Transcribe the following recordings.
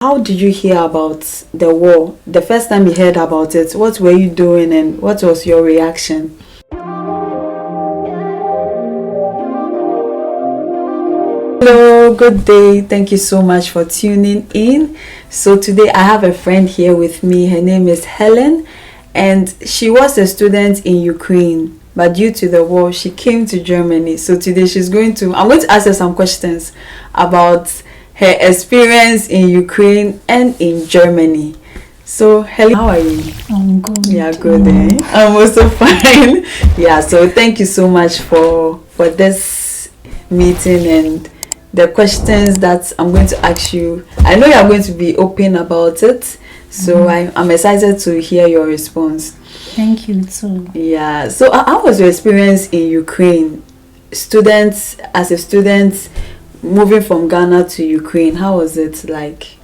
How did you hear about the war? The first time you heard about it, what were you doing and what was your reaction? Hello, good day. Thank you so much for tuning in. So today I have a friend here with me. Her name is Hellen, and she was a student in Ukraine, but due to the war she came to Germany. So today I'm going to ask her some questions about her experience in Ukraine and in Germany. So Helen, how are you? I'm good. Yeah, good. I'm also fine. Yeah, so thank you so much for this meeting and the questions that I'm going to ask you. I know you're going to be open about it, so I'm excited to hear your response. Thank you too. Yeah, so how was your experience in Ukraine? As a student moving from Ghana to Ukraine, how was it like?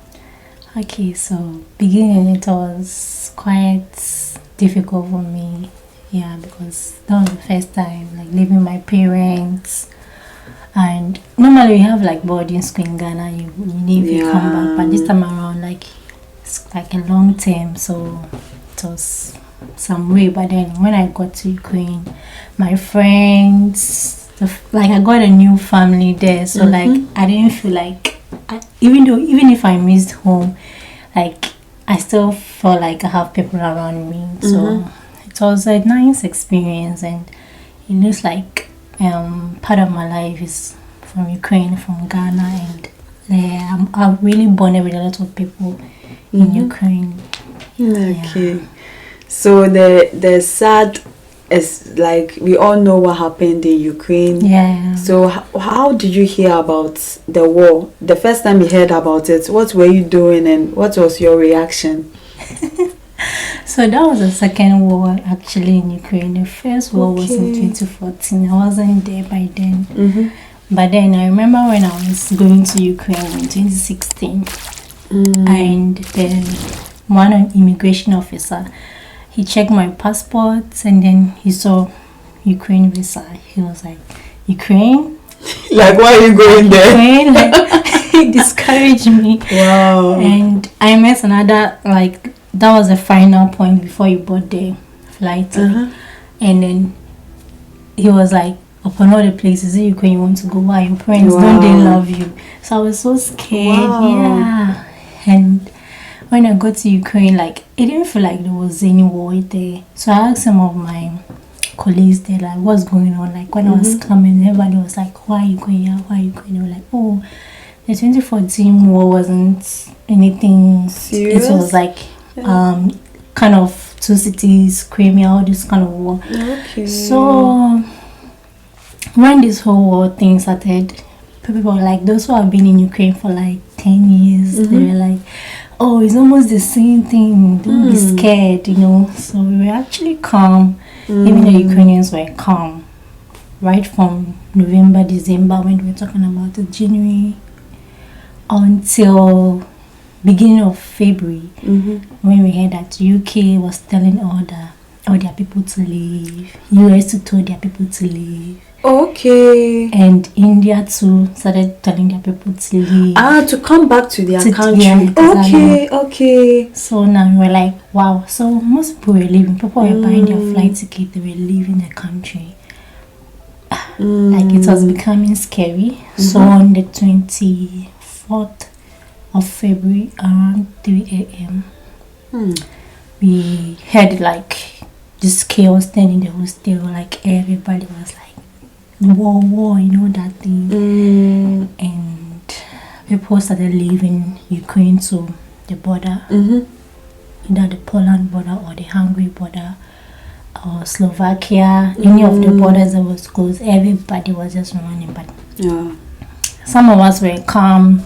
Okay, so beginning it was quite difficult for me. Yeah, because that was the first time like leaving my parents. And normally we have like boarding school in Ghana, you leave, you come back. But this time around, like it's like a long term, so it was some way. But then when I got to Ukraine, my friends, I got a new family there, so like I didn't feel like, even if I missed home, like I still felt like I have people around me. So it was a nice experience, and it looks like part of my life is from Ukraine, from Ghana, and I've really bonded with a lot of people in Ukraine. Okay. Yeah. So the sad is like we all know what happened in Ukraine. Yeah. So how did you hear about the war? The first time you heard about it, what were you doing and what was your reaction? So that was the second war actually in Ukraine. The first war was in 2014. I wasn't there by then. But then I remember when I was going to Ukraine in 2016, and then one immigration officer, he checked my passport and then he saw Ukraine visa. He was like, Ukraine? Like, why are you going there? Ukraine? Like, he discouraged me. Wow. And I met another, like, that was the final point before you bought the flight. And then he was like, upon all the places in Ukraine you want to go, why your parents don't they love you? So I was so scared. Yeah. And when I got to Ukraine, like it didn't feel like there was any war there. So I asked some of my colleagues there, like, what's going on? Like when I was coming, everybody was like, why are you going here? Why are you going? They were like, oh, the 2014 war wasn't anything serious. It was like kind of two cities, Crimea, all this kind of war. Okay. So when this whole war thing started, people were like, those who have been in Ukraine for like 10 years, they were like, oh, it's almost the same thing, don't be scared, you know. So we were actually calm, even the Ukrainians were calm, right from November, December, when we were talking about it, January, until beginning of February, when we heard that UK was telling all their people to leave, US to told their people to leave. Okay. And India too started telling their people to leave. To come back to their country. Yeah, exactly. Okay. So now we're like, wow. So most people were leaving. People were buying their flight ticket. They were leaving the country. Like it was becoming scary. So on the 24th of February around 3 a.m. we heard like this chaos then in the hostel. Like everybody was like, war, you know, that thing. And people started leaving Ukraine to the border, either the Poland border or the Hungary border or Slovakia. Any of the borders that was closed, everybody was just running. But some of us were calm.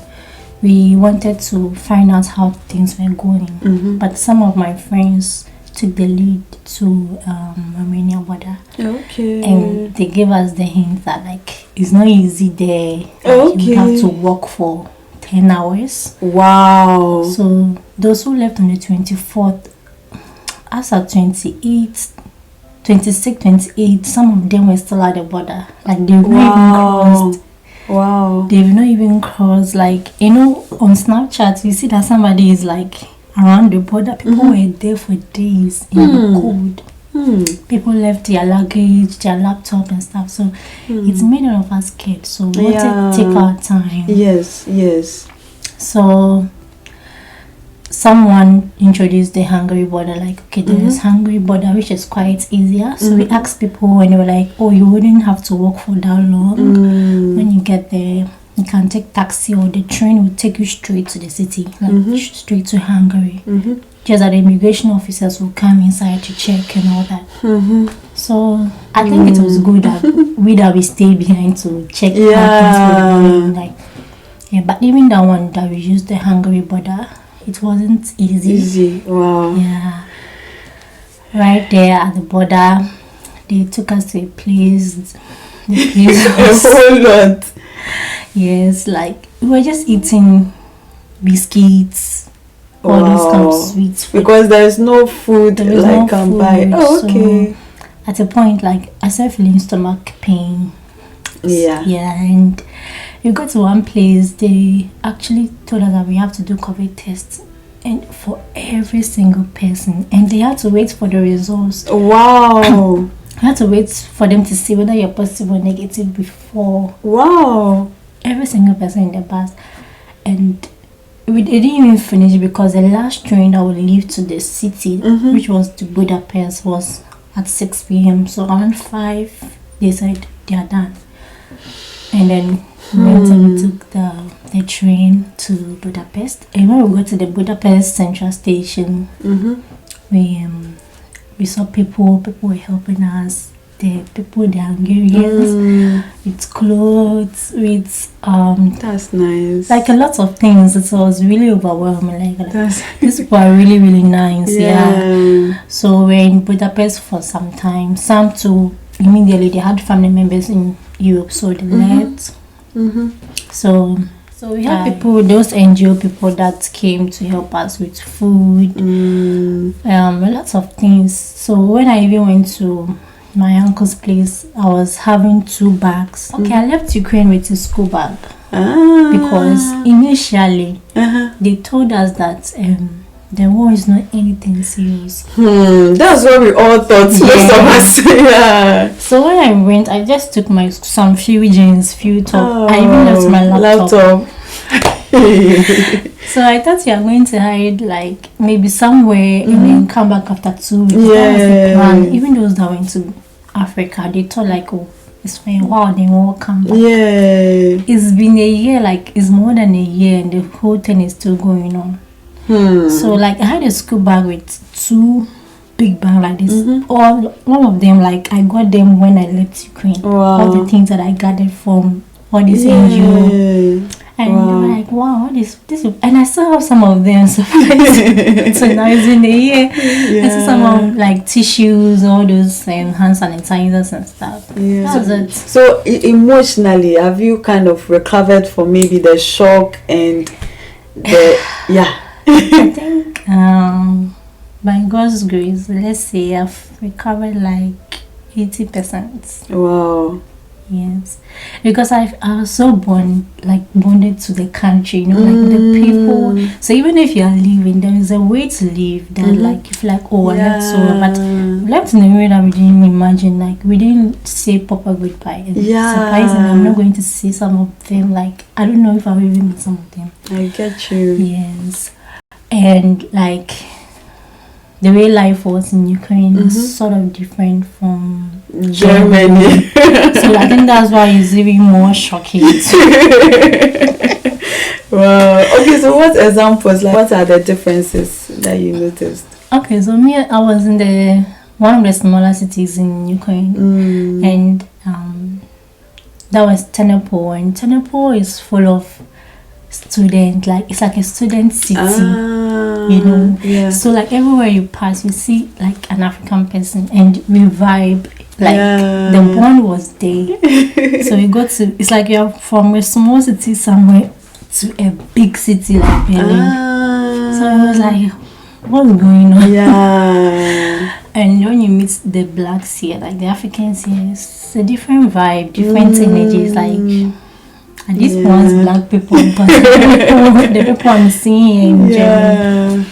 We wanted to find out how things were going, but some of my friends took the lead to Romania border. Okay. And they gave us the hint that like it's not easy there. Like, you have to walk for 10 hours. Wow. So those who left on the 24th, as at 28th, 26, 28, some of them were still at the border. Like they really crossed. Wow. They've not even crossed, like, on Snapchat, you see that somebody is like around the border. People were there for days in the cold. People left their luggage, their laptop and stuff. So it's made all of us scared. So we wanted to take our time. Yes. So someone introduced the Hungary border, like, okay, there is Hungary border, which is quite easier. So we asked people, and they were like, oh, you wouldn't have to walk for that long. When you get there, you can take taxi, or the train will take you straight to the city, like straight to Hungary. Just that the immigration officers will come inside to check and all that. So I think it was good that we stayed behind to check how things were going. Like, but even that one that we used, the Hungary border, it wasn't easy. Wow. Yeah. Right there at the border, they took us to a place. The place was, a whole lot. Yes, like we were just eating biscuits, all those kind of sweets. Because there's no food like can buy. Oh, okay. So at a point, like, I started feeling stomach pain. Yeah, and we got to one place. They actually told us that we have to do COVID tests, and for every single person, and they had to wait for the results. Wow. I had to wait for them to see whether you're positive or negative before. Wow. Every single person in the bus. And it didn't even finish, because the last train that would leave to the city, which was to Budapest, was at 6 p.m. So around 5, they said they are done. And then we went and we took the train to Budapest. And when we got to the Budapest Central Station, we saw people were helping us. The Hungarians, with clothes, with that's nice. like a lot of things. It was really overwhelming. Like these people are really, really nice. Yeah. So we're in Budapest for some time. Some too, immediately they had family members in Europe, so they left. So we had people, those NGO people that came to help us with food, lots of things. So when I even went to my uncle's place, I was having 2 bags. Okay, I left Ukraine with a school bag because initially they told us that the war is not anything serious. That's what we all thought. Most of us. Yeah. So when I went, I just took some few jeans, few top. I even left my laptop. So I thought you are going to hide, like, maybe somewhere and then come back after 2 weeks. That was the plan. Even those that went to Africa, they thought, like, oh, it's fine. Wow, they won't come back. Yeah. It's been a year, like, it's more than a year, and the whole thing is still going on. So, like, I had a school bag with 2 big bags like this. All of them, like, I got them when I left Ukraine. Wow. All the things that I gathered from all this NGO. And they were like, wow, what is this? And I still have some of them. So, now it's in the year. I see some of, like, tissues, all those hand sanitizers and stuff. Yeah. That was it. So emotionally, have you kind of recovered from maybe the shock and the I think by God's grace, let's say I've recovered like 80%. Wow. Yes, because I was so bonded to the country, like the people. So even if you are leaving, there is a way to leave that, like, you feel like, oh, I left so, but we left in a way that we didn't imagine. Like, we didn't say proper goodbye. And surprisingly, I'm not going to see some of them. Like, I don't know if I'll even meet some of them. I get you. Yes, and like, the way life was in Ukraine is sort of different from Germany. So I think that's why it's even more shocking. Wow. Okay, so what examples, like, what are the differences that you noticed? Okay, so I was in one of the smaller cities in Ukraine, and that was Ternopil, and Ternopil is full of students. Like, it's like a student city. So like everywhere you pass, you see like an African person, and we vibe. Like, the bond was there. So we got to, it's like you're from a small city somewhere to a big city like Berlin. So I was like, what's going on? And when you meet the blacks here, like the Africans here, it's a different vibe, different energies. Like, At least once black people, because the people I'm seeing in Germany.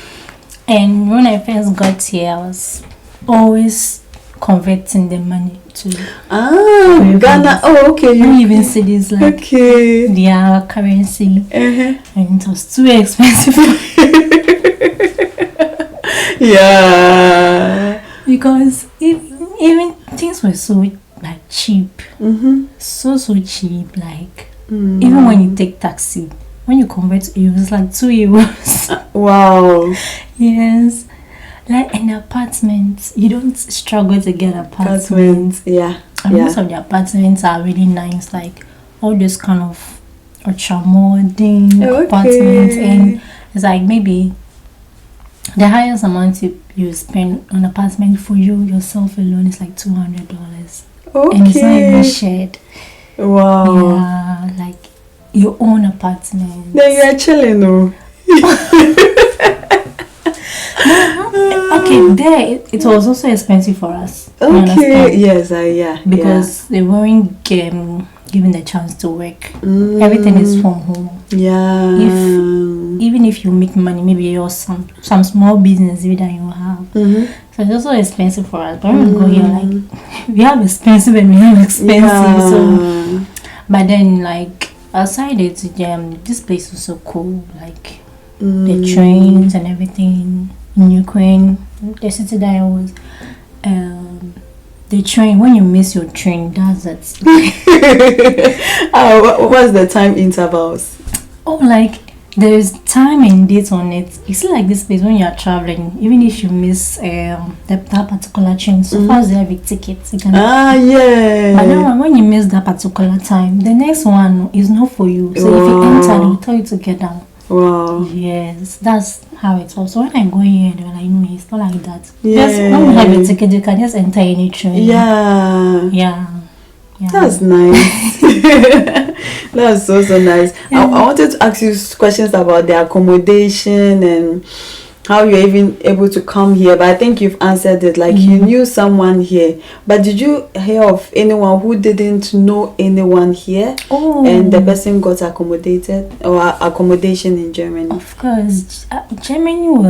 And when I first got here, I was always converting the money to Ghana. Oh, okay. You even see this like their currency, and it was too expensive. Because even things were so like cheap, so cheap. Like even when you take taxi, when you convert to euros, it's like 2 euros. Wow. Yes. Like in apartments, you don't struggle to get apartments. Yeah. And most of the apartments are really nice, like all those kind of ultra-modern apartments. And it's like maybe the highest amount you spend on apartment for yourself alone is like $200. And it's not even shared. Wow. Yeah, like your own apartment. Then you are chilling, no? Okay, there it was also expensive for us. Okay, yes, because they weren't given the chance to work. Everything is from home. Yeah. Even if you make money, maybe you're some small business that you have. So it's also expensive for us. But when we go here, like we have expensive and we have expensive. So, but then like aside it, this place is so cool. Like the trains and everything. In Ukraine, the city that I was, the train, when you miss your train, that's it. What's the time intervals? Oh, like there's time and date on it. You see, like this place when you are traveling, even if you miss that particular train, so far as you have a ticket, you can. But then when you miss that particular time, the next one is not for you. So if you enter, they'll tell you to get down. Wow. Yes, that's how it was. So when I go here, they're like, no, it's not like that. Just when you have a ticket, you can just enter any train. Yeah. That's nice. That's so nice. I wanted to ask you questions about the accommodation and how you're even able to come here, but I think you've answered it. Like you knew someone here, but did you hear of anyone who didn't know anyone here and the person got accommodated or accommodation in Germany? Of course, Germany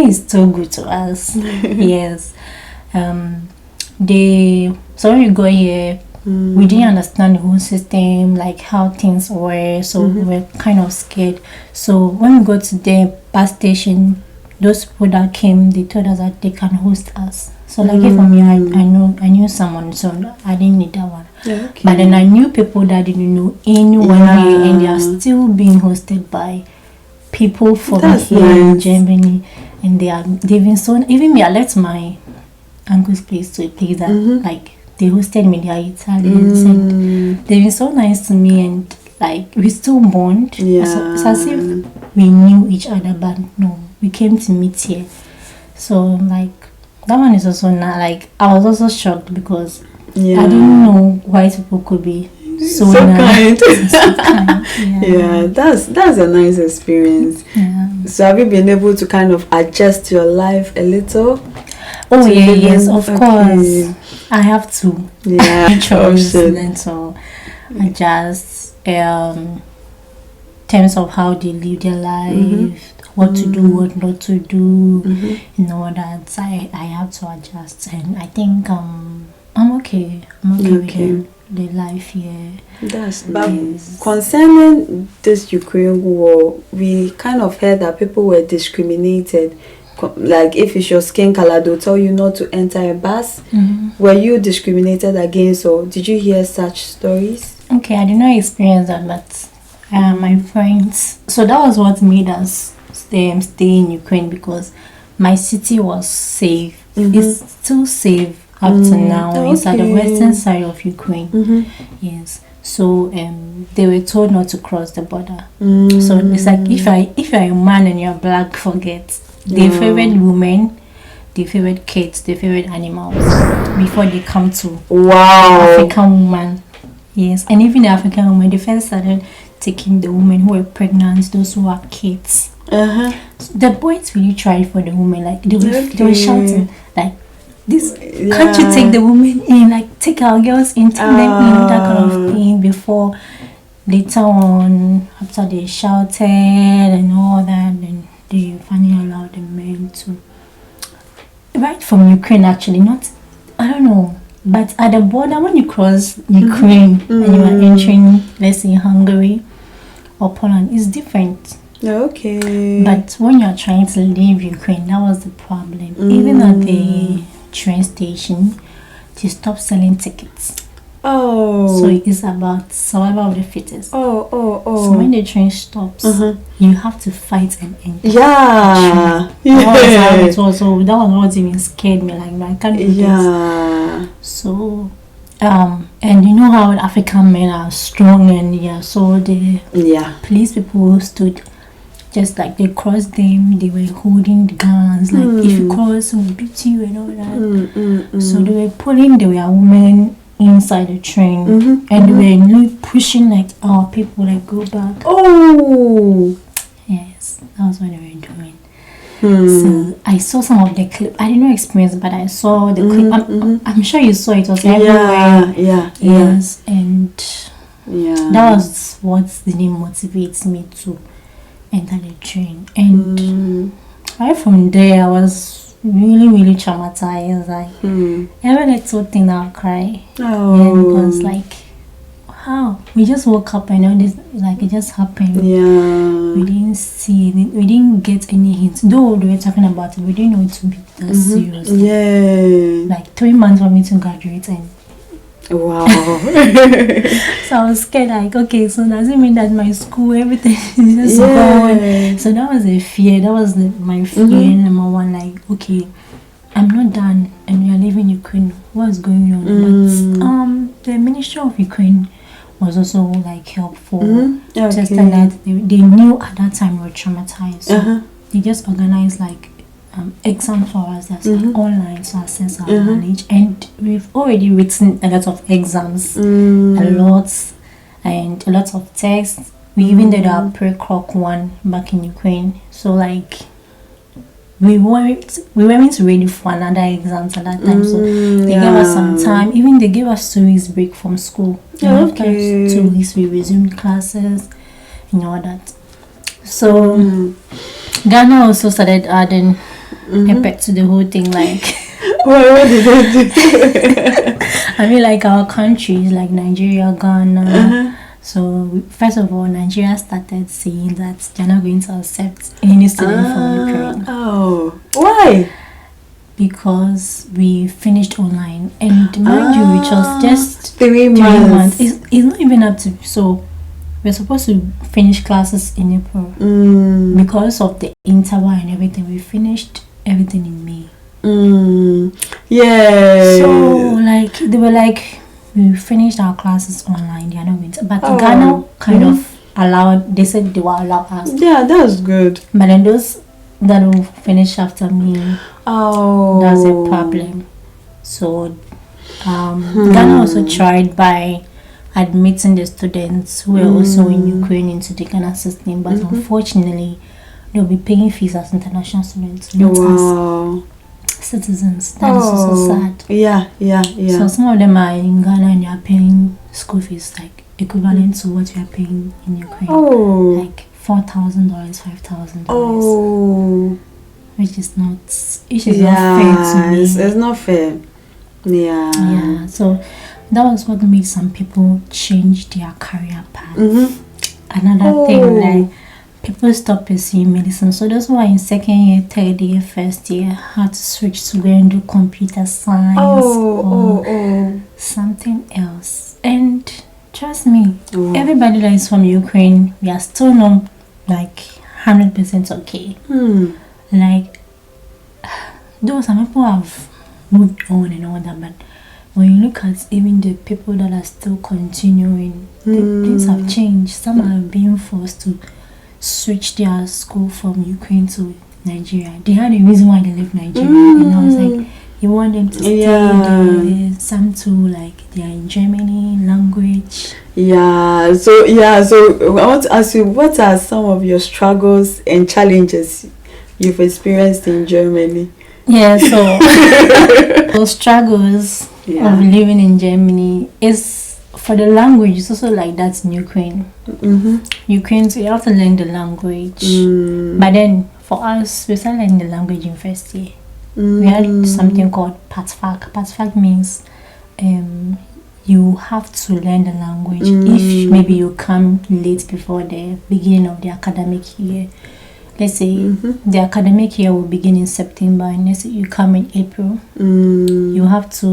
is so good to us. Yes. So when we go here, we didn't understand the whole system, like how things were, so we were kind of scared. So when we go to the bus station, those people that came, they told us that they can host us. So like if for me, I knew someone, so I didn't need that one. But then I knew people that didn't know anyone here, and they are still being hosted by people from here in Germany, and they've been so. Even me, I left my uncle's place to a place that like they hosted me. They are Italians, and they've been so nice to me, and like we still bond. It's as if we knew each other, but no, we came to meet here. So like that one is also not like I was also shocked because I didn't know white people could be so nice. Kind. That's a nice experience. So have you been able to kind of adjust your life a little? Oh yes, of course. I have to. Then so adjust terms of how they live their life, what to do, what not to do, you know, that I have to adjust, and I think I'm okay. With the life here. Concerning this Ukraine war, we kind of heard that people were discriminated. Like if it's your skin color, they'll tell you not to enter a bus. Were you discriminated against, or did you hear such stories? Okay, I did not experience that, but my friends. So that was what made us stay in Ukraine, because my city was safe. It's still safe up to now. It's at the western side of Ukraine. Yes. So they were told not to cross the border. So it's like if you're a man and you're black, forget. They favorite women, they favorite kids, they favorite animals before they come to African woman. Yes, and even the African woman, they first started taking the women who were pregnant, those who are kids. So the boys really tried for the women, like they were shouting like this. Can't you take the women in? Like take our girls in, take them in, that kind of thing before later on, after they shouted and all that, then they finally allowed the men to. Right from Ukraine, actually, not, I don't know, but at the border, when you cross Ukraine and you are entering, let's say, Hungary or Poland, it's different. Okay. But when you are trying to leave Ukraine, that was the problem. Even at the train station, they stopped selling tickets. Oh. So it's about survival of the fittest. Oh. So when the train stops, you have to fight and enter. Yeah. That was how it was. So that was what even scared me. Like, I can't do this. Yeah. So, and you know how African men are strong, and so the police people stood just like they crossed them. They were holding the guns. Like, if you cross, we'll beat you and all that. So they were pulling the women inside the train, and they were pushing like our people, like, go back. Oh, yes, that was what they were doing. So I saw some of the clip. I didn't experience, but I saw the clip. I'm sure you saw it. It was everywhere. Yes, and that was what really motivates me to enter the train. And right from there, I was really traumatized. Like, every little thing I'll cry. And it was like, how we just woke up and all this, like, it just happened. We didn't see it, we didn't get any hints, though they were talking about it. We didn't know it to be that serious. Like 3 months for me to graduate, and wow. so I was scared, like, okay, so does it mean that my school, everything is just gone? So that was a fear. That was my fear number one. Like, okay, I'm not done and we are leaving Ukraine. What's going on? But the Ministry of Ukraine was also like helpful. Just that they knew at that time we were traumatized. So they just organized like exams for us that's like online to assess our knowledge, and we've already written a lot of exams, a lot of tests. We even did our pre-croc one back in Ukraine, so like we weren't ready for another exams at that time. So they gave us some time. Even they gave us 2 weeks break from school. And after 2 weeks we resumed classes and all that. So Ghana also started adding pepper to the whole thing. Like, what did they do? I mean, like, our countries like Nigeria, Ghana. So first of all, Nigeria started saying that they're not going to accept any student from Ukraine. Oh, why? Because we finished online, and mind you, which was just 3 months. It's not even up to. So we're supposed to finish classes in April. Because of the interval and everything, we finished everything in May. So like, they were like, we finished our classes online. They are not going to, but Ghana kind of allowed. They said they will allow us. Yeah, that was good. But then those that will finish after me, that's a problem. So Ghana also tried by admitting the students who were also in Ukraine into the Ghana system, but unfortunately they'll be paying fees as international students, not as citizens. That is also sad. Yeah. So some of them are in Ghana and they are paying school fees like equivalent to what we are paying in Ukraine, like $4,000, $5,000. Which is not fair to me. It's not fair. Yeah. So that was what made some people change their career path. Another thing, like, people stop pursuing medicine. So that's why in 2nd year, 3rd year, 1st year, had to switch to go and do computer science or something else. And trust me, everybody that is from Ukraine, we are still not like 100% okay. Like, though some people have moved on and all that, but when you look at even the people that are still continuing, things have changed. Some are being forced to switch their school from Ukraine to Nigeria. They had a reason why they left Nigeria. And I was like, you want them to stay there. Some too, like, they are in Germany, language. So I want to ask you, what are some of your struggles and challenges you've experienced in Germany? So those struggles of living in Germany is for the language, it's also like that in Ukraine. Ukraine, so you have to learn the language. But then for us, we started learning the language in first year. We had something called patfak. Patfak means you have to learn the language if maybe you come late before the beginning of the academic year. Let's say the academic year will begin in September, and let's say you come in April, you have to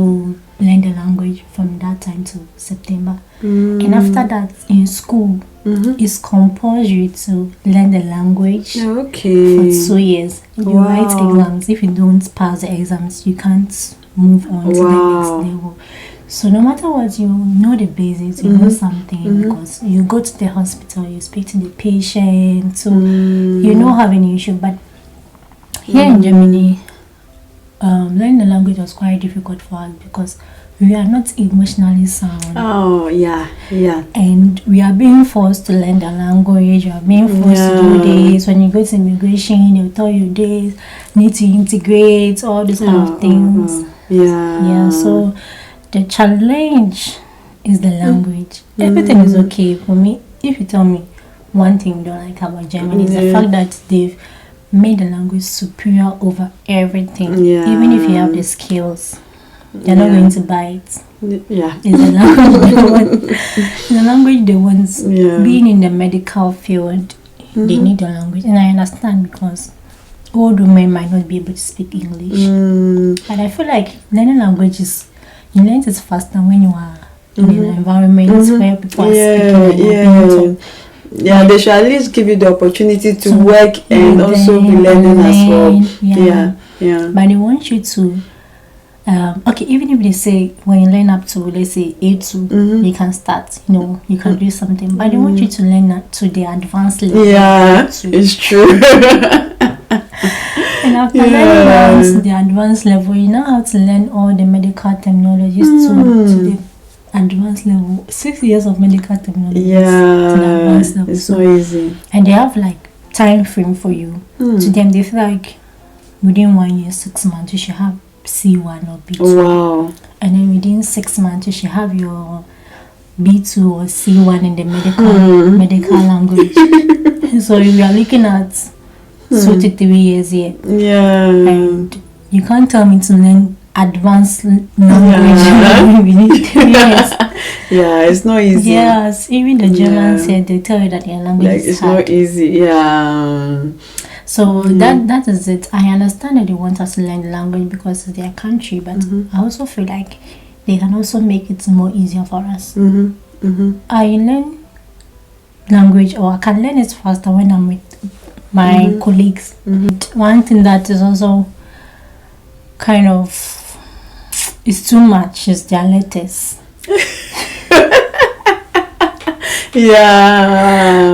learn the language from that time to September. And after that, in school, it's compulsory to learn the language for 2 years. You write exams. If you don't pass the exams, you can't move on to the next level. So no matter what, you know the basics, you know something, because you go to the hospital, you speak to the patient, so you don't have any issue. But here in Germany, learning the language was quite difficult for us because we are not emotionally sound. And we are being forced to learn the language. We are being forced to do this. When you go to immigration, they'll tell you this, need to integrate, all these kind of things. So the challenge is the language. Everything is okay for me. If you tell me one thing you don't like about Germany, is the fact that they've made the language superior over everything. Even if you have the skills, they're not going to buy it. It's the language they want. The language they want. Being in the medical field, they need the language. And I understand because old women might not be able to speak English. But I feel like learning language is, you learn it faster when you are in an environment where people are speaking. They should at least give you the opportunity to work and also be learning as well. But they want you to, even if they say when you learn up to, let's say A2, you can start, you can do something. But they want you to learn that to the advanced level. It's true. And after learning to the advanced level, you now have to learn all the medical terminologies to the advanced level. 6 years of medical terminology to the advanced level. It's so easy. And they have like time frame for you. To them, they feel like within 1 year, 6 months, you should have C1 or B2. And then within 6 months, you should have your B2 or C1 in the medical language. So we are looking at 2 to 3 years here. And you can't tell me to learn advanced language. We need 3 years. It's not easy. Yes, even the Germans said they tell you that your language is hard. It's not easy. So that is it. I understand that they want us to learn the language because it's their country, but I also feel like they can also make it more easier for us. I learn language, or I can learn it faster when I'm with my colleagues. One thing that is also kind of is too much is their letters.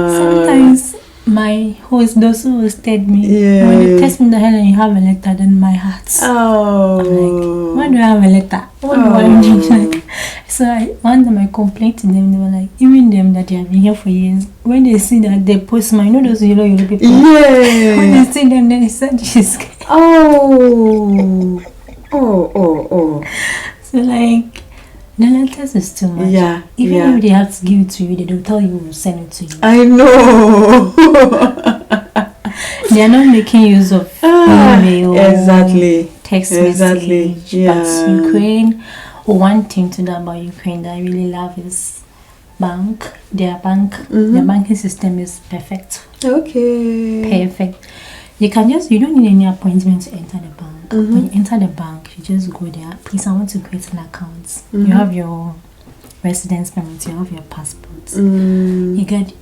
Sometimes my host, those who hosted me, when they text me the Hellen, you have a letter, then my heart. I'm like, why do I have a letter? What do I do? So one time I complained to them, they were like, even them that they have been here for years, when they see that they post my, those yellow people. When they see them, then they said she's scared. So like, the letters is too much. Even if they have to give it to you, they don't tell you who send it to you. I know. They are not making use of email, text message. But Ukraine, one thing to know about Ukraine that I really love is bank. Their banking system is perfect. Perfect. You don't need any appointment to enter the bank. When you enter the bank, you just go there. Please, I want to create an account. You have your residence permit, you have your passport. You get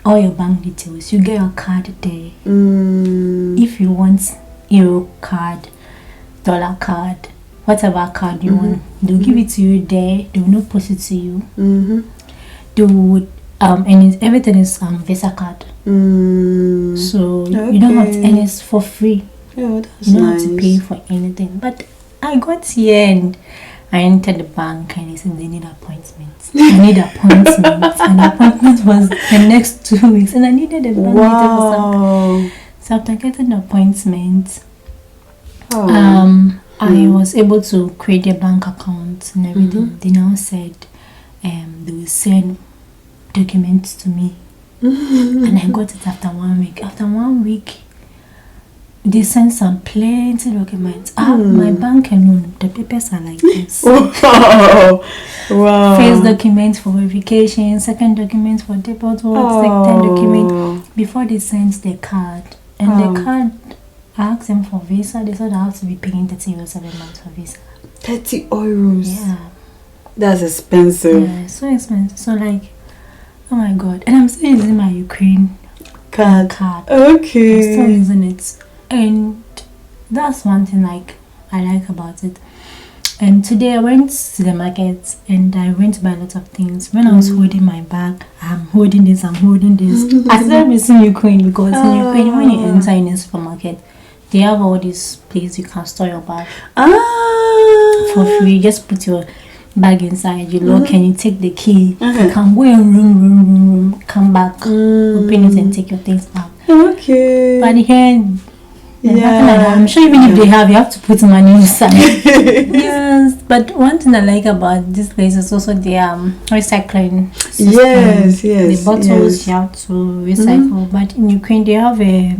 all your bank details. You get your card there. If you want euro card, dollar card, whatever card you want, they'll give it to you there. They will not post it to you. They would and everything is Visa card. So you don't have to, and it's for free. You don't have to pay for anything. But I got here and I entered the bank and they said they need appointments. I need appointments. And the appointment was the next 2 weeks, and I needed a bank detail for something. So after getting the appointment, I was able to create a bank account and everything. They now said they will send documents to me. And I got it after 1 week. After 1 week, they sent some plenty documents. My bank alone, the papers are like this. Wow. First document for verification, second document for deposit, second document before they sent the card. And the card, I asked them for visa. They said I have to be paying 30 euros every month for visa. 30 euros. Yeah. That's expensive. Yeah, so expensive. So like, oh my god. And I'm still using my Ukraine card. Okay. I'm still using it. And that's one thing like I like about it. And today I went to the market and I went to buy a lot of things. When I was holding my bag, I'm holding this. I started missing Ukraine because in Ukraine, when you enter in a supermarket, they have all these places you can store your bag for free. You just put your bag inside, you lock and you take the key. You can go in room, come back, open it and take your things back. Okay. But here, like I'm sure even if they have, you have to put money inside. Yes, but one thing I like about this place is also the recycling system. Yes. The bottles you have to recycle. But in Ukraine, they have a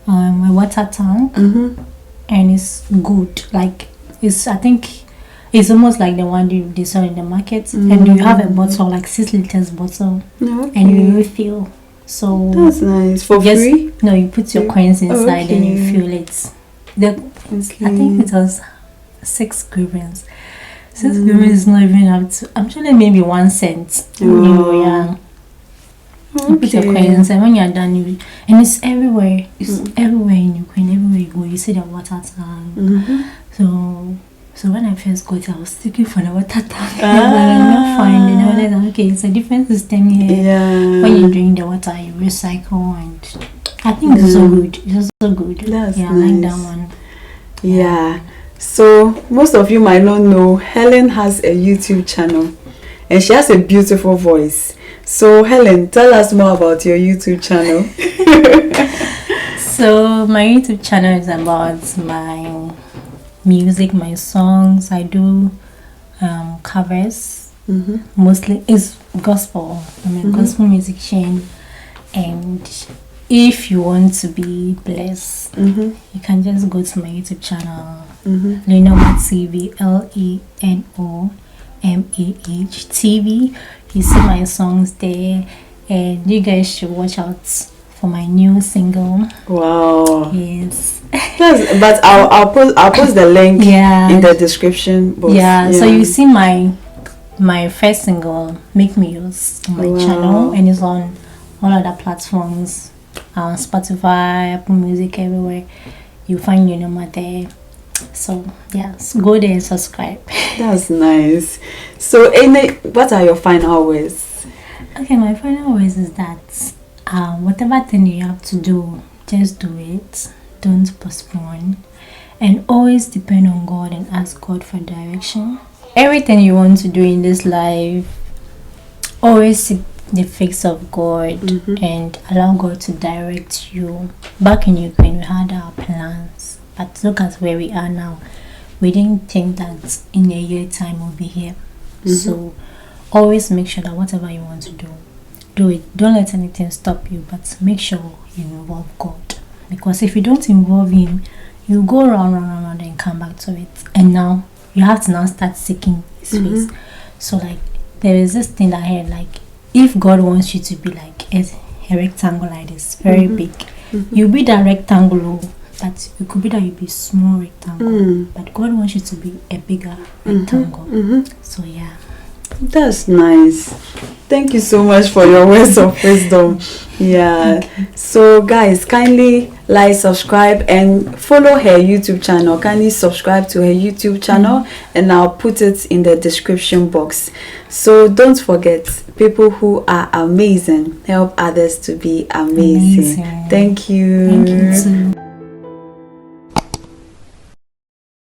water tank, and it's good. Like I think it's almost like the one they sell in the market, and you have a bottle like 6 liters bottle, and you refill. So that's nice. For free? No, you put your coins inside and you fill it. I think it was 6 grievance. 6 grievance is not even up to, actually maybe 1 cent. You put your coins and when you're done, and it's everywhere. It's everywhere in Ukraine. Everywhere you go, you see the water tank. So when I first got it, I was looking for the water tank, but I'm not finding. I was like, okay, it's a different system here. Yeah. When you drink the water, you recycle, and I think it's so good. It's so good. That's nice. I like that one. Yeah. So most of you might not know, Hellen has a YouTube channel, and she has a beautiful voice. So Hellen, tell us more about your YouTube channel. So my YouTube channel is about my music, my songs. I do covers. Mostly it's gospel. I'm a gospel musician, and if you want to be blessed, you can just go to my YouTube channel, Lenoma TV, LENOMAH TV. You see my songs there, and you guys should watch out for my new single. Wow. Yes. But I'll post the link in the description box. Yeah. So you see my first single, Make Me Yours, on my channel, and it's on all other platforms, Spotify, Apple Music, everywhere. You find Lenoma there. So yes, go there and subscribe. That's nice. So what are your final words? Okay, my final words is that whatever thing you have to do, just do it. Don't postpone, and always depend on God and ask God for direction. Everything you want to do in this life, always seek the face of God and allow God to direct you. Back in Ukraine, we had our plans, but look at where we are now. We didn't think that in a year time we'll be here. So always make sure that whatever you want to do it. Don't let anything stop you, but make sure you involve God, because if you don't involve him, you go round and come back to it. And now you have to now start seeking his face. So like there is this thing that I heard, like if God wants you to be like a rectangle like this, very big, you'll be that rectangle, but it could be that you'll be small rectangle, but God wants you to be a bigger rectangle. So yeah. That's nice. Thank you so much for your words of wisdom. Yeah. So guys, kindly like, subscribe, and follow her YouTube channel. Kindly subscribe to her YouTube channel, and I'll put it in the description box. So don't forget, people who are amazing help others to be amazing. Thank you. Thank you too.